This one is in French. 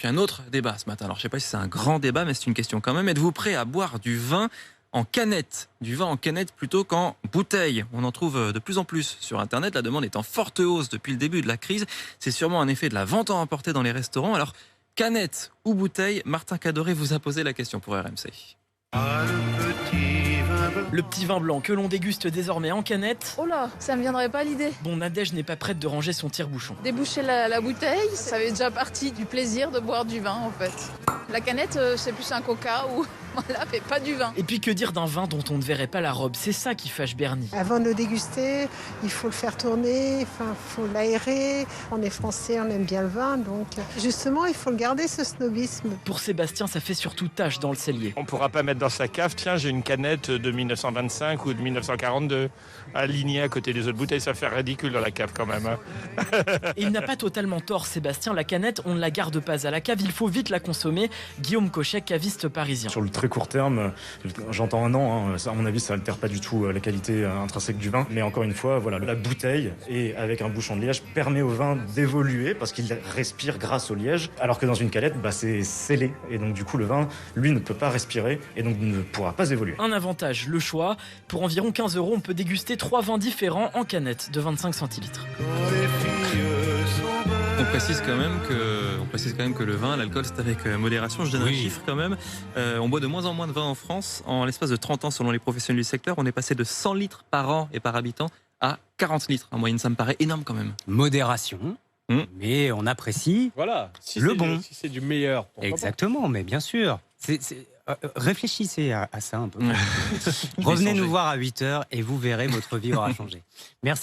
Puis un autre débat ce matin. Alors je ne sais pas si c'est un grand débat, mais c'est une question quand même. Êtes-vous prêt à boire du vin en canette? Du vin en canette plutôt qu'en bouteille. On en trouve de plus en plus sur Internet. La demande est en forte hausse depuis le début de la crise. C'est sûrement un effet de la vente à emporter dans les restaurants. Alors, canette ou bouteille, Martin Cadoré vous a posé la question pour RMC. Le petit vin blanc que l'on déguste désormais en canette. Oh là, ça me viendrait pas à l'idée. Bon, Nadège n'est pas prête de ranger son tire-bouchon. Déboucher la bouteille, ça fait déjà partie du plaisir de boire du vin en fait. La canette, c'est plus un coca ou voilà, mais pas du vin. Et puis que dire d'un vin dont on ne verrait pas la robe? C'est ça qui fâche Bernie. Avant de le déguster, il faut le faire tourner, il faut l'aérer. On est français, on aime bien le vin, donc justement, il faut le garder ce snobisme. Pour Sébastien, ça fait surtout tache dans le cellier. On ne pourra pas mettre dans sa cave, tiens, j'ai une canette de 1925 ou de 1942 alignée à côté des autres bouteilles, ça fait ridicule dans la cave quand même. Et il n'a pas totalement tort, Sébastien. La canette, on ne la garde pas à la cave, il faut vite la consommer. Guillaume Cochet, caviste parisien. Sur le très court terme, j'entends un an, ça, à mon avis, ça altère pas du tout la qualité intrinsèque du vin. Mais encore une fois, voilà, la bouteille, et avec un bouchon de liège, permet au vin d'évoluer parce qu'il respire grâce au liège, alors que dans une canette, c'est scellé. Et donc du coup, le vin, lui, ne peut pas respirer et donc ne pourra pas évoluer. Un avantage, le choix. Pour environ 15 €, on peut déguster 3 vins différents en canette de 25 centilitres. On précise quand même que le vin, l'alcool, c'est avec modération. Je donne un chiffre quand même. On boit de moins en moins de vin en France. En l'espace de 30 ans, selon les professionnels du secteur, on est passé de 100 litres par an et par habitant à 40 litres en moyenne. Ça me paraît énorme quand même. Modération, mais on apprécie le bon. Si c'est du meilleur. Exactement, mais bien sûr. Réfléchissez à ça un peu. Revenez nous voir à 8h et vous verrez, votre vie aura changé. Merci.